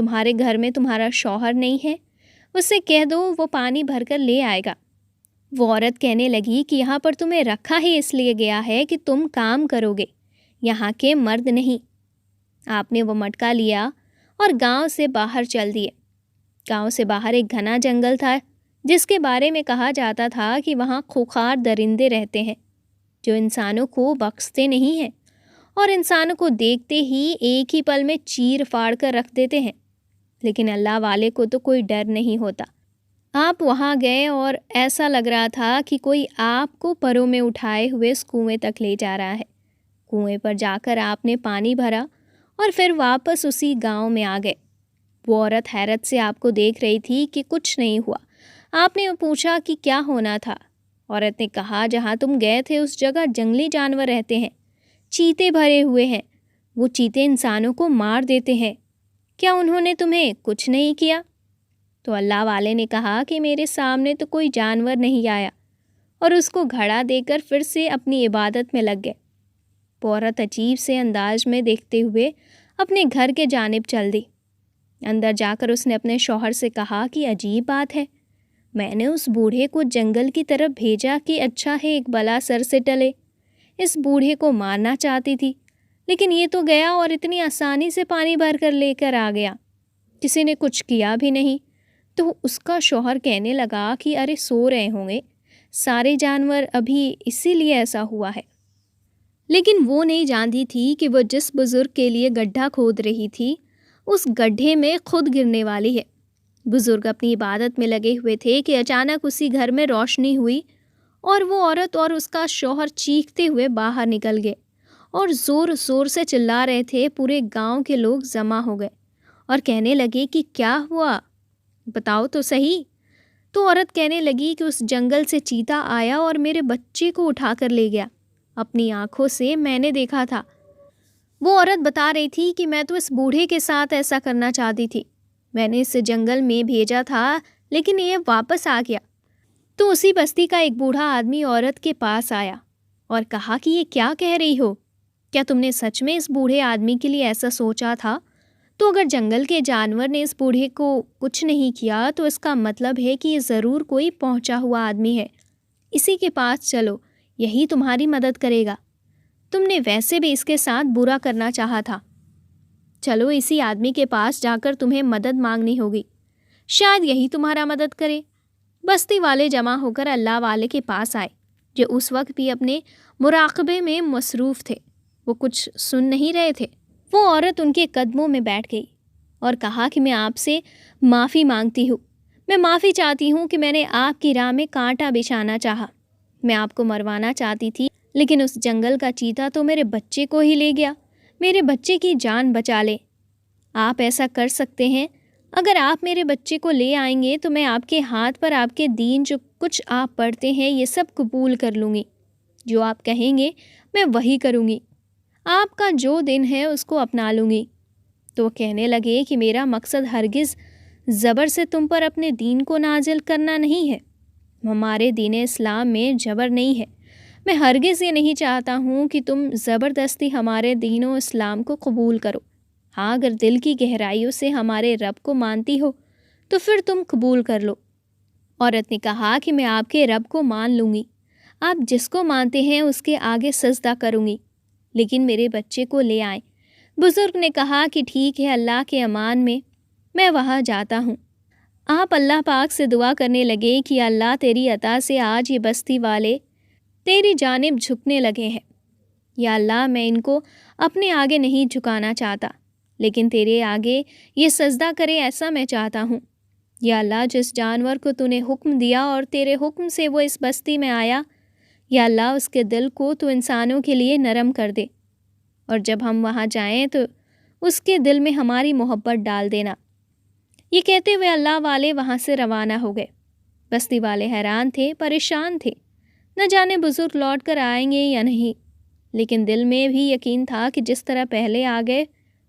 تمہارے گھر میں تمہارا شوہر نہیں ہے؟ اس سے کہہ دو وہ پانی بھر کر لے آئے گا۔ وہ عورت کہنے لگی کہ یہاں پر تمہیں رکھا ہی اس لیے گیا ہے کہ تم کام کرو گے، یہاں کے مرد نہیں۔ آپ نے وہ مٹکا لیا اور گاؤں سے باہر چل دیے۔ گاؤں سے باہر ایک گھنا جنگل تھا جس کے بارے میں کہا جاتا تھا کہ وہاں خوخار درندے رہتے ہیں جو انسانوں کو بخشتے نہیں ہیں اور انسانوں کو دیکھتے ہی ایک ہی پل میں چیر پھاڑ کر رکھ دیتے ہیں، لیکن اللہ والے کو تو کوئی ڈر نہیں ہوتا۔ آپ وہاں گئے اور ایسا لگ رہا تھا کہ کوئی آپ کو پروں میں اٹھائے ہوئے اس کنویں تک لے جا رہا ہے۔ کنویں پر جا کر آپ نے پانی بھرا اور پھر واپس اسی گاؤں میں آ گئے۔ وہ عورت حیرت سے آپ کو دیکھ رہی تھی کہ کچھ نہیں ہوا۔ آپ نے پوچھا کہ کیا ہونا تھا؟ عورت نے کہا جہاں تم گئے تھے اس جگہ جنگلی جانور رہتے ہیں، چیتے بھرے ہوئے ہیں، وہ چیتے انسانوں کو مار دیتے ہیں، کیا انہوں نے تمہیں کچھ نہیں کیا؟ تو اللہ والے نے کہا کہ میرے سامنے تو کوئی جانور نہیں آیا، اور اس کو گھڑا دے کر پھر سے اپنی عبادت میں لگ گئے۔ وہ عورت عجیب سے انداز میں دیکھتے ہوئے اپنے گھر کے جانب چل دی۔ اندر جا کر اس نے اپنے شوہر سے کہا کہ عجیب بات ہے، میں نے اس بوڑھے کو جنگل کی طرف بھیجا کہ اچھا ہے ایک بلا سر سے ٹلے۔ اس بوڑھے کو مارنا چاہتی تھی، لیکن یہ تو گیا اور اتنی آسانی سے پانی بھر کر لے کر آ گیا، کسی نے کچھ کیا بھی نہیں۔ تو اس کا شوہر کہنے لگا کہ ارے سو رہے ہوں گے سارے جانور ابھی، اسی لیے ایسا ہوا ہے۔ لیکن وہ نہیں جانتی تھی کہ وہ جس بزرگ کے لیے گڈھا کھود رہی تھی اس گڈھے میں خود گرنے والی ہے۔ بزرگ اپنی عبادت میں لگے ہوئے تھے کہ اچانک اسی گھر میں روشنی ہوئی اور وہ عورت اور اس کا شوہر چیختے ہوئے باہر نکل گئے اور زور زور سے چلا رہے تھے۔ پورے گاؤں کے لوگ جمع ہو گئے اور کہنے لگے کہ کیا ہوا، بتاؤ تو صحیح۔ تو عورت کہنے لگی کہ اس جنگل سے چیتا آیا اور میرے بچے کو اٹھا کر لے گیا، اپنی آنکھوں سے میں نے دیکھا تھا۔ وہ عورت بتا رہی تھی کہ میں تو اس بوڑھے کے ساتھ ایسا کرنا چاہتی تھی، میں نے اسے جنگل میں بھیجا تھا لیکن یہ واپس آ گیا۔ تو اسی بستی کا ایک بوڑھا آدمی عورت کے پاس آیا اور کہا کہ یہ کیا کہہ رہی ہو، کیا تم نے سچ میں اس بوڑھے آدمی کے لیے ایسا سوچا تھا؟ تو اگر جنگل کے جانور نے اس بوڑھے کو کچھ نہیں کیا تو اس کا مطلب ہے کہ یہ ضرور کوئی پہنچا ہوا آدمی ہے، اسی کے پاس چلو، یہی تمہاری مدد کرے گا۔ تم نے ویسے بھی اس کے ساتھ برا کرنا چاہا تھا، چلو اسی آدمی کے پاس جا کر تمہیں مدد مانگنی ہوگی، شاید یہی تمہارا مدد کرے۔ بستی والے جمع ہو کر اللہ والے کے پاس آئے جو اس وقت بھی اپنے مراقبے میں مصروف تھے، وہ کچھ سن نہیں رہے تھے۔ وہ عورت ان کے قدموں میں بیٹھ گئی اور کہا کہ میں آپ سے معافی مانگتی ہوں، میں معافی چاہتی ہوں کہ میں نے آپ کی راہ میں کانٹا بچھانا چاہا، میں آپ کو مروانا چاہتی تھی لیکن اس جنگل کا چیتا تو میرے بچے کو ہی لے گیا، میرے بچے کی جان بچا لے۔ آپ ایسا کر سکتے ہیں، اگر آپ میرے بچے کو لے آئیں گے تو میں آپ کے ہاتھ پر آپ کے دین جو کچھ آپ پڑھتے ہیں یہ سب قبول کر لوں گی، جو آپ کہیں گے میں وہی کروں گی، آپ کا جو دن ہے اس کو اپنا لوں گی۔ تو وہ کہنے لگے کہ میرا مقصد ہرگز زبر سے تم پر اپنے دین کو نازل کرنا نہیں ہے، ہمارے دین اسلام میں جبر نہیں ہے، میں ہرگز یہ نہیں چاہتا ہوں کہ تم زبردستی ہمارے دین و اسلام کو قبول کرو، ہاں اگر دل کی گہرائیوں سے ہمارے رب کو مانتی ہو تو پھر تم قبول کر لو۔ عورت نے کہا کہ میں آپ کے رب کو مان لوں گی، آپ جس کو مانتے ہیں اس کے آگے سجدہ کروں گی، لیکن میرے بچے کو لے آئیں۔ بزرگ نے کہا کہ ٹھیک ہے، اللہ کے امان میں وہاں جاتا ہوں۔ آپ اللہ پاک سے دعا کرنے لگے کہ اللہ تیری عطا سے آج یہ بستی والے تیری جانب جھکنے لگے ہیں، یا اللہ میں ان کو اپنے آگے نہیں جھکانا چاہتا لیکن تیرے آگے یہ سجدہ کرے ایسا میں چاہتا ہوں۔ یا اللہ جس جانور کو تو نے حکم دیا اور تیرے حکم سے وہ اس بستی میں آیا، یا اللہ اس کے دل کو تو انسانوں کے لیے نرم کر دے، اور جب ہم وہاں جائیں تو اس کے دل میں ہماری محبت ڈال دینا۔ یہ کہتے ہوئے اللہ والے وہاں سے روانہ ہو گئے۔ بستی والے حیران تھے، پریشان تھے، نہ جانے بزرگ لوٹ کر آئیں گے یا نہیں، لیکن دل میں بھی یقین تھا کہ جس طرح پہلے آ گئے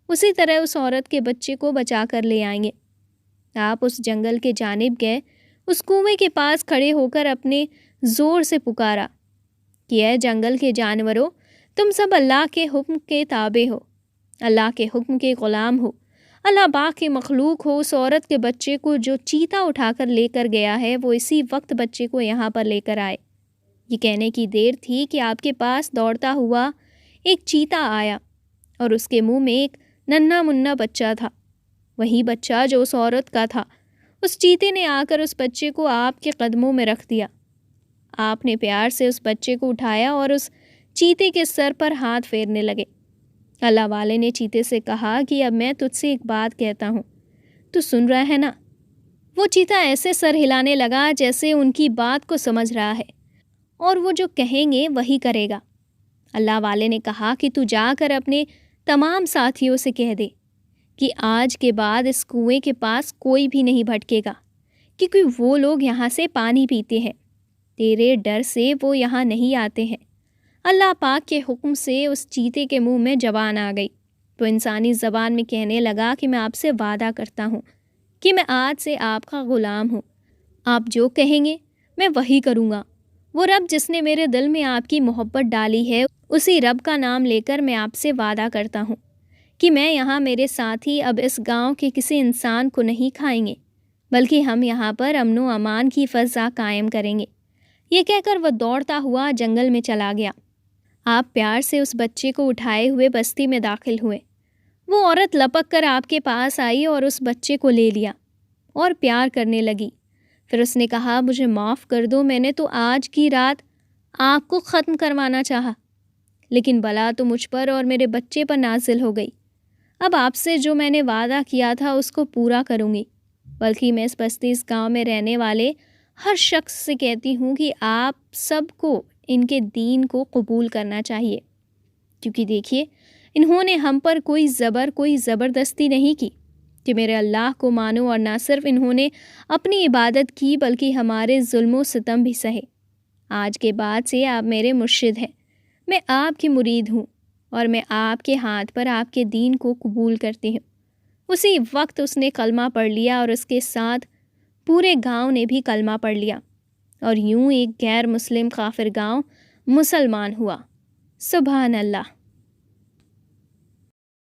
اسی طرح اس عورت کے بچے کو بچا کر لے آئیں گے۔ آپ اس جنگل کے جانب گئے، اس کنویں کے پاس کھڑے ہو کر اپنے زور سے پکارا کہ اے جنگل کے جانوروں، تم سب اللہ کے حکم کے تابع ہو، اللہ کے حکم کے غلام ہو، اللہ پاک کی مخلوق ہو، اس عورت کے بچے کو جو چیتا اٹھا کر لے کر گیا ہے وہ اسی وقت بچے کو یہاں پر لے کر آئے۔ یہ کہنے کی دیر تھی کہ آپ کے پاس دوڑتا ہوا ایک چیتا آیا اور اس کے منہ میں ایک ننھا منا بچہ تھا، وہی بچہ جو اس عورت کا تھا۔ اس چیتے نے آ کر اس بچے کو آپ کے قدموں میں رکھ دیا۔ آپ نے پیار سے اس بچے کو اٹھایا اور اس چیتے کے سر پر ہاتھ پھیرنے لگے۔ اللہ والے نے چیتے سے کہا کہ اب میں تجھ سے ایک بات کہتا ہوں، تو سن رہا ہے نا؟ وہ چیتا ایسے سر ہلانے لگا جیسے ان کی بات کو سمجھ رہا ہے اور وہ جو کہیں گے وہی کرے گا۔ اللہ والے نے کہا کہ تو جا کر اپنے تمام ساتھیوں سے کہہ دے کہ آج کے بعد اس کنویں کے پاس کوئی بھی نہیں بھٹکے گا، کیونکہ وہ لوگ یہاں سے پانی پیتے ہیں، تیرے ڈر سے وہ یہاں نہیں آتے ہیں۔ اللہ پاک کے حکم سے اس چیتے کے منہ میں زبان آ گئی تو انسانی زبان میں کہنے لگا کہ میں آپ سے وعدہ کرتا ہوں کہ میں آج سے آپ کا غلام ہوں، آپ جو کہیں گے میں وہی کروں گا۔ وہ رب جس نے میرے دل میں آپ کی محبت ڈالی ہے، اسی رب کا نام لے کر میں آپ سے وعدہ کرتا ہوں کہ میں یہاں میرے ساتھی اب اس گاؤں کے کسی انسان کو نہیں کھائیں گے، بلکہ ہم یہاں پر امن و امان کی فضا قائم کریں گے۔ یہ کہہ کر وہ دوڑتا ہوا جنگل میں چلا گیا۔ آپ پیار سے اس بچے کو اٹھائے ہوئے بستی میں داخل ہوئے۔ وہ عورت لپک کر آپ کے پاس آئی اور اس بچے کو لے لیا اور پیار کرنے لگی۔ پھر اس نے کہا، مجھے معاف کر دو، میں نے تو آج کی رات آپ کو ختم کروانا چاہا، لیکن بلا تو مجھ پر اور میرے بچے پر نازل ہو گئی۔ اب آپ سے جو میں نے وعدہ کیا تھا اس کو پورا کروں گی، بلکہ میں اس بستی اس گاؤں میں رہنے والے ہر شخص سے کہتی ہوں کہ آپ سب کو ان کے دین کو قبول کرنا چاہیے، کیونکہ دیکھیے انہوں نے ہم پر کوئی زبردستی نہیں کی کہ میرے اللہ کو مانو، اور نہ صرف انہوں نے اپنی عبادت کی بلکہ ہمارے ظلم و ستم بھی سہے۔ آج کے بعد سے آپ میرے مرشد ہیں، میں آپ کی مرید ہوں اور میں آپ کے ہاتھ پر آپ کے دین کو قبول کرتی ہوں۔ اسی وقت اس نے کلمہ پڑھ لیا اور اس کے ساتھ پورے گاؤں نے بھی کلمہ پڑھ لیا، اور یوں ایک غیر مسلم کافر گاؤں مسلمان ہوا۔ سبحان اللہ۔